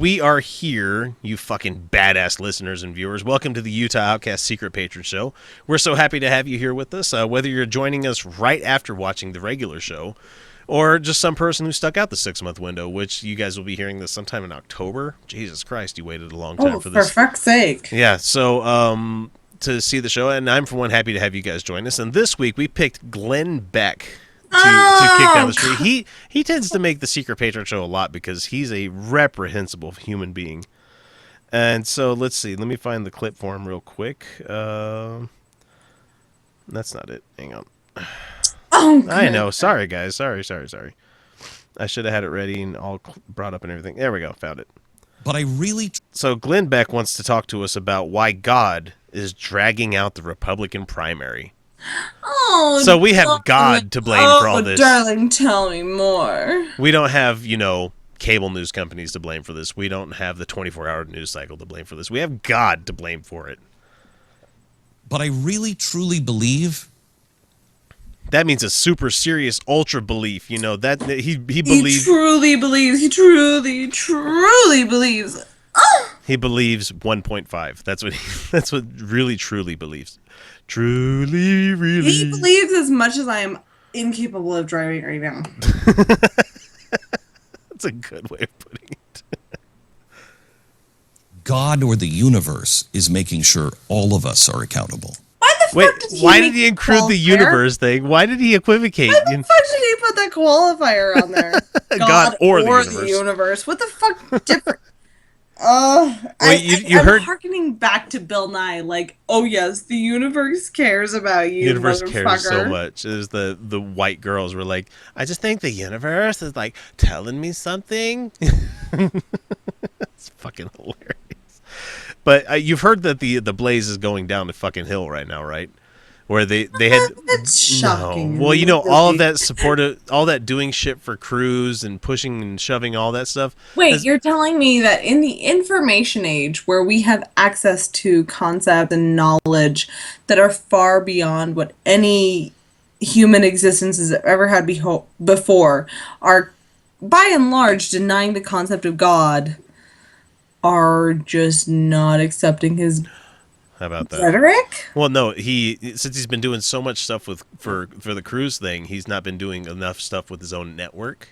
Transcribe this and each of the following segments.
We are here, you fucking badass listeners and viewers. Welcome to the Utah Outcasts Secret Patron Show. We're so happy to have you here with us, whether you're joining us right after watching the regular show, or just some person who stuck out the 6-month window, which you guys will be hearing this sometime in October. Jesus Christ, you waited a long time for this. For fuck's sake. Yeah, so to see the show, and I'm for one happy to have you guys join us. And this week we picked Glenn Beck to kick down the street. He tends to make the Secret Patron Show a lot because he's a reprehensible human being. And so let's see. Let me find the clip for him real quick. That's not it. Hang on. Oh, I know. Sorry, guys. Sorry. I should have had it ready and all brought up and everything. There we go. Found it. But I really... So Glenn Beck wants to talk to us about why God is dragging out the Republican primary. Oh, so we have God to blame for all this. Darling, tell me more. We don't have, cable news companies to blame for this. We don't have the 24-hour news cycle to blame for this. We have God to blame for it. But I really, truly believe... That means a super serious ultra belief. That he believes... He truly believes. He truly believes. Oh! He believes 1.5. That's what really, truly believes. Truly, really. He believes as much as I am incapable of driving right now. That's a good way of putting it. God or the universe is making sure all of us are accountable. Why did he include the universe thing? Why did he equivocate? Why the fuck did he put that qualifier on there? God or the universe. What the fuck different? You I'm heard harkening back to Bill Nye, like, oh yes, the universe cares about you. Universe cares so much. Is the white girls were like, I just think the universe is like telling me something. It's fucking hilarious. But you've heard that the Blaze is going down the fucking hill right now, right? Where they had it's shocking. No. Well, all of that all that doing shit for Cruz and pushing and shoving all that stuff. Wait, you're telling me that in the information age where we have access to concepts and knowledge that are far beyond what any human existence has ever had before, are by and large denying the concept of God, are just not accepting his How about that? rhetoric? Well, no, since he's been doing so much stuff for the Cruz thing, he's not been doing enough stuff with his own network.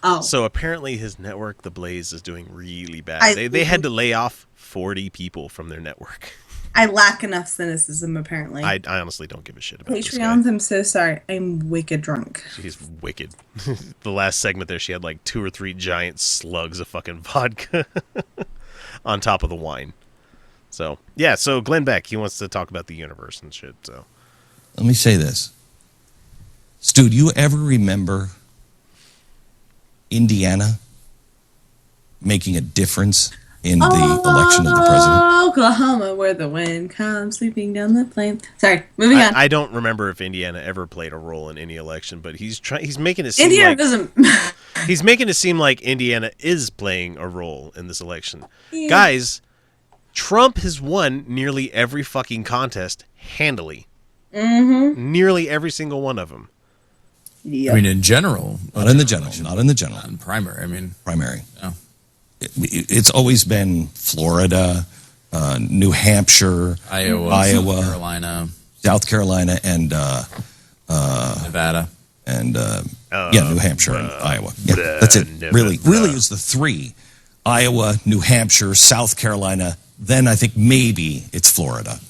Oh. So apparently his network, The Blaze, is doing really bad. They had to lay off 40 people from their network. I lack enough cynicism, apparently. I honestly don't give a shit about this guy. Patreons, I'm so sorry. I'm wicked drunk. She's wicked. The last segment there, she had like 2 or 3 giant slugs of fucking vodka on top of the wine. So, yeah, so Glenn Beck, he wants to talk about the universe and shit, so. Let me say this. Stu, do you ever remember Indiana making a difference in the election of the president? Oklahoma, where the wind comes sweeping down the plain. Sorry, moving on. I don't remember if Indiana ever played a role in any election, but he's making it seem Indiana like... doesn't... He's making it seem like Indiana is playing a role in this election. Yeah. Guys... Trump has won nearly every fucking contest handily. Mm-hmm. Nearly every single one of them. Yep. I mean, in general. Not in the general. Not in the general. Not in primary. I mean. Primary. Yeah. It's always been Florida, New Hampshire, Iowa, South Carolina, and Nevada. And, New Hampshire and Iowa. Yeah, that's it. Really is the 3. Iowa, New Hampshire, South Carolina, then I think maybe it's Florida.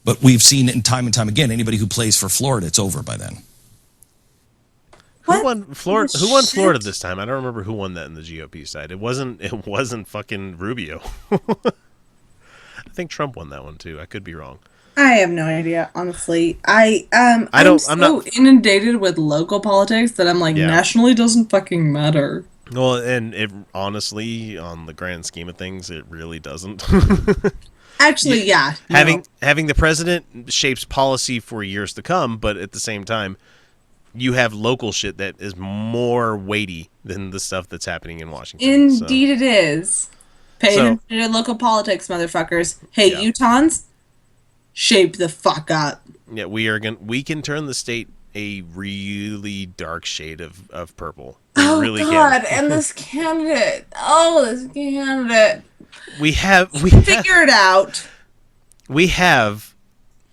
But we've seen it time and time again. Anybody who plays for Florida, it's over by then. Who won Florida? Who won Florida this time? I don't remember who won that in the GOP side. It wasn't fucking Rubio. I think Trump won that one too. I could be wrong. I have no idea, honestly. I'm so inundated with local politics that I'm like, nationally doesn't fucking matter. Well, and it honestly, on the grand scheme of things, it really doesn't. Actually, yeah. Having the president shapes policy for years to come, but at the same time, you have local shit that is more weighty than the stuff that's happening in Washington. Indeed, it is. Pay attention to local politics, motherfuckers. Hey, Utahns, shape the fuck up. Yeah, we can turn the state a really dark shade of purple. Oh really God! can. And this candidate. Oh, this candidate. We have Figure it out. We have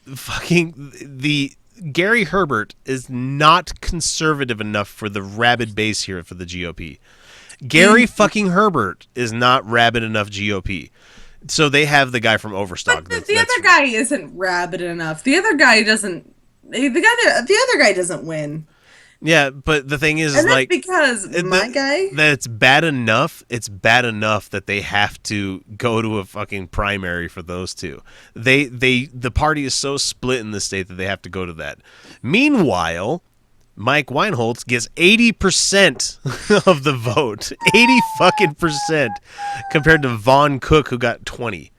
fucking the Gary Herbert is not conservative enough for the rabid base here for the GOP. Gary fucking Herbert is not rabid enough GOP. So they have the guy from Overstock. But the other guy isn't rabid enough. The other guy doesn't. The other guy doesn't win. Yeah, but the thing is, And that's like, because my guy. that it's bad enough. It's bad enough that they have to go to a fucking primary for those two. The party is so split in the state that they have to go to that. Meanwhile, Mike Weinholz gets 80% of the vote, 80 fucking percent, compared to Vaughn Cook, who got 20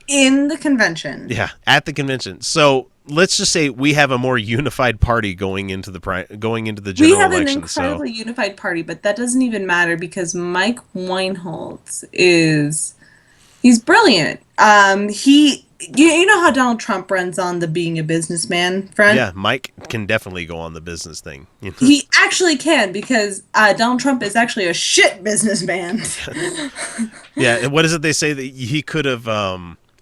in the convention. Yeah, at the convention. So let's just say we have a more unified party going into the general election. We have an incredibly unified party, but that doesn't even matter because Mike Weinholz he's brilliant. You know how Donald Trump runs on the being a businessman front? Yeah, Mike can definitely go on the business thing. You know? He actually can because Donald Trump is actually a shit businessman. Yeah, and what is it they say that he could have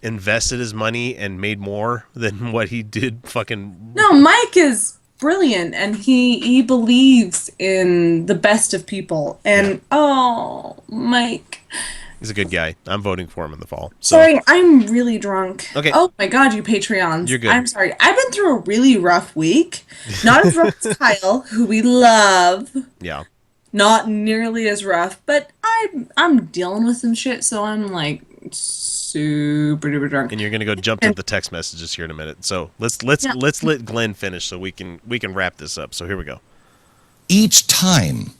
invested his money and made more than what he did fucking... No, Mike is brilliant and he believes in the best of people. And, Mike... He's a good guy. I'm voting for him in the fall. So. Sorry, I'm really drunk. Okay. Oh my God, you Patreons. You're good. I'm sorry. I've been through a really rough week. Not as rough as Kyle, who we love. Yeah. Not nearly as rough, but I'm dealing with some shit, so I'm like super duper drunk. And you're gonna go jump to the text messages here in a minute. So let's let Glenn finish so we can wrap this up. So here we go. Each time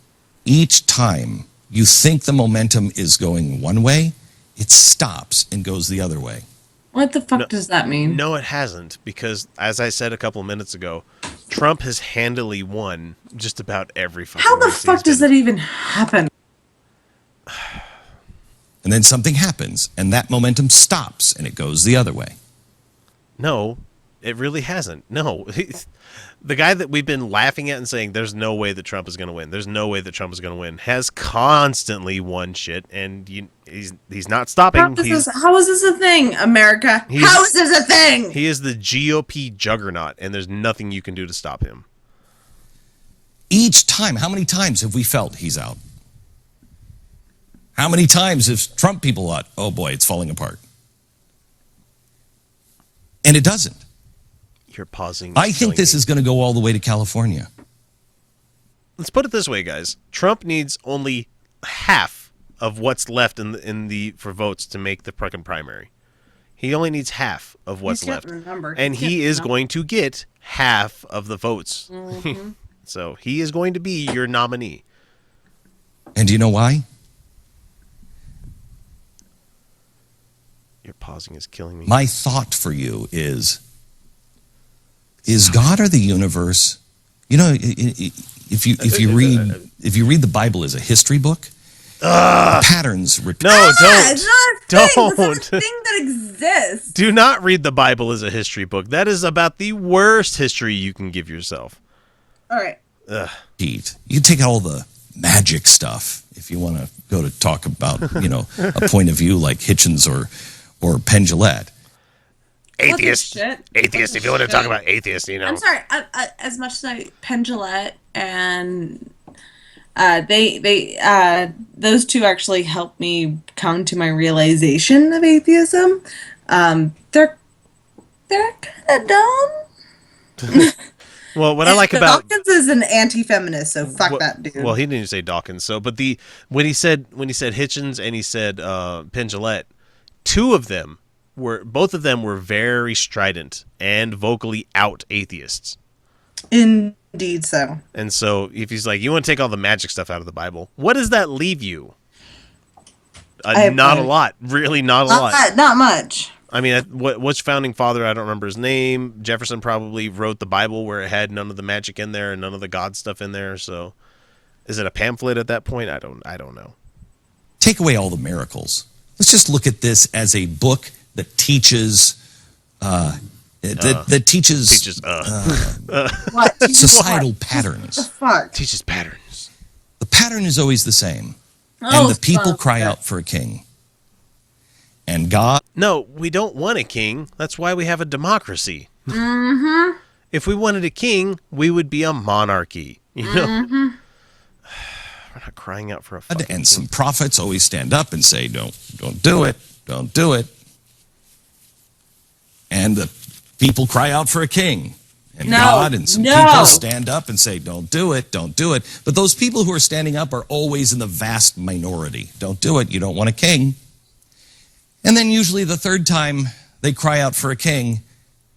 you think the momentum is going one way, it stops and goes the other way. What the fuck does that mean? No, it hasn't, because as I said a couple of minutes ago, Trump has handily won just about every fucking How the race fuck does that even happen? And then something happens, and that momentum stops, and it goes the other way. No, it really hasn't. No. The guy that we've been laughing at and saying there's no way that Trump is going to win, there's no way that Trump is going to win, has constantly won shit, and he's not stopping. How is this a thing, America? How is this a thing? He is the GOP juggernaut, and there's nothing you can do to stop him. Each time, how many times have we felt he's out? How many times have Trump people thought, oh boy, it's falling apart? And it doesn't. You're pausing. I think this is going to go all the way to California. Let's put it this way, guys. Trump needs only half of what's left for votes to make the fucking primary. He only needs half of what's left. And he is going to get half of the votes. Mm-hmm. So he is going to be your nominee. And do you know why? Your pausing is killing me. My thought for you is God or the universe? You know, if you read the Bible as a history book, patterns repeat. No, don't. It's not a thing. Don't. It's not a thing that exists. Do not read the Bible as a history book. That is about the worst history you can give yourself. All right. You take all the magic stuff if you want to go to talk about, a point of view like Hitchens or Penn Jillette. Atheist. Atheist. If you want to talk about atheist, I'm sorry. As much as Penn Jillette and those two actually helped me come to my realization of atheism. They're kind of dumb. Well, what I like about Dawkins is an anti-feminist, so fuck that dude. Well, he didn't say Dawkins. So, but when he said Hitchens and he said Penn Jillette, both of them were very strident and vocally out atheists. Indeed so. And so if he's like, you want to take all the magic stuff out of the Bible, what does that leave you? Not a lot. Really not a lot. Not much. I mean, which founding father, I don't remember his name. Jefferson probably wrote the Bible where it had none of the magic in there and none of the God stuff in there. So is it a pamphlet at that point? I don't know. Take away all the miracles. Let's just look at this as a book that teaches What? societal patterns. Fuck. Teaches patterns. The pattern is always the same. Oh, And the people fuck. cry out for a king. And God... No, we don't want a king. That's why we have a democracy. Mm-hmm. If we wanted a king, we would be a monarchy. You know? Mm-hmm. We're not crying out for a fucking And some prophets always stand up and say, don't do it. Don't do it. And the people cry out for a king. And No, God and some no. people stand up and say, don't do it, don't do it. But those people who are standing up are always in the vast minority. Don't do it, you don't want a king. And then usually the third time they cry out for a king,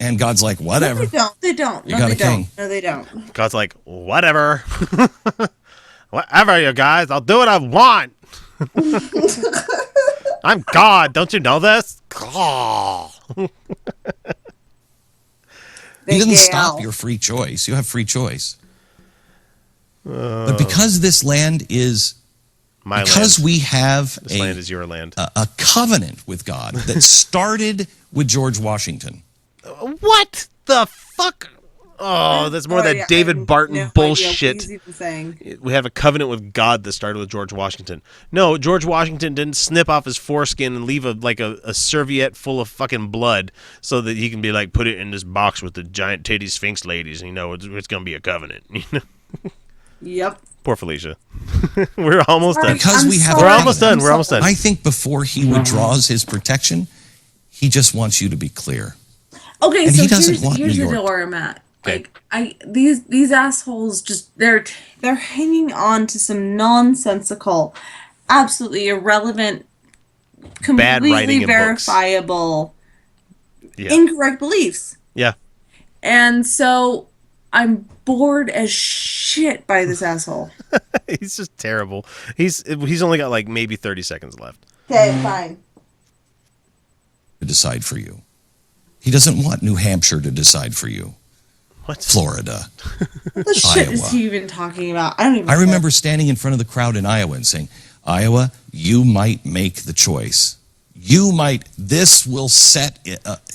and God's like, whatever. No, they don't. You got a king. No, they don't. God's like, whatever. Whatever, you guys. I'll do what I want. I'm God. Don't you know this? He doesn't stop your free choice. You have free choice. But because this land is... My because land. we have This land is your land. a covenant with God that started with George Washington. What the fuck? Oh, that's more that David Barton bullshit. We have a covenant with God that started with George Washington. No, George Washington didn't snip off his foreskin and leave a serviette full of fucking blood so that he can be like, put it in this box with the giant titty sphinx ladies, and you know it's going to be a covenant. Yep. Poor Felicia. We're almost done. Because we have We're almost done. We're almost done. I think before he withdraws his protection, he just wants you to be clear. Okay, And so he doesn't want here's New the York. door I'm at. Okay. Like these assholes just they're hanging on to some nonsensical, absolutely irrelevant, Bad writing completely in books. verifiable, Yeah. incorrect beliefs. Yeah. And so I'm bored as shit by this asshole. He's just terrible. He's only got like maybe 30 seconds left. Okay, fine. To decide for you. He doesn't want New Hampshire to decide for you. What? Florida. What the shit is Iowa. he even talking about? I don't even I know. remember standing in front of the crowd in Iowa and saying, Iowa, you might make the choice. You might, this will set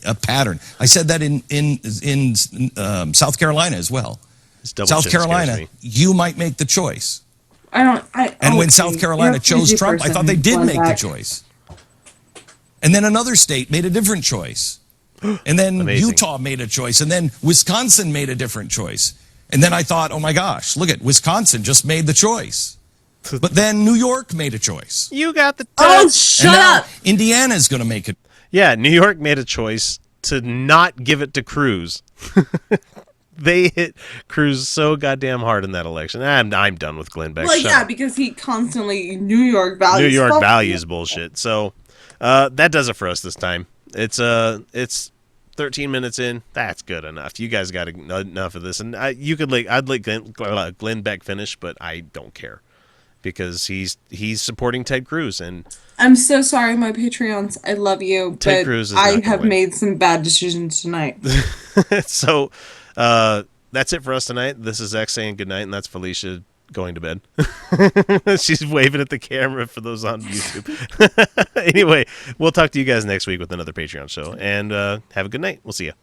a pattern. I said that in South Carolina as well. This double South chin scares Carolina, me. you might make the choice. And when South Carolina chose Trump, I thought they did make the choice. And then another state made a different choice. And then Amazing. Utah made a choice. And then Wisconsin made a different choice. And then I thought, oh my gosh, look at Wisconsin just made the choice. But then New York made a choice. You got the Oh, touch. shut And now up! Indiana's going to make it. Yeah, New York made a choice to not give it to Cruz. They hit Cruz so goddamn hard in that election. I'm done with Glenn Beck. Well, Shut yeah, up. because he constantly New York values. New York Fuck values you. bullshit. So that does it for us this time. It's 13 minutes in. That's good enough. You guys got enough of this, and I'd let Glenn Beck finish, but I don't care because he's supporting Ted Cruz, and I'm so sorry, my Patreons. I love you, Ted but Cruz is not I gonna have win. made some bad decisions tonight. so that's it for us tonight. This is X saying goodnight, and that's Felicia going to bed. She's waving at the camera for those on YouTube. Anyway, we'll talk to you guys next week with another Patreon show, and have a good night. We'll see you.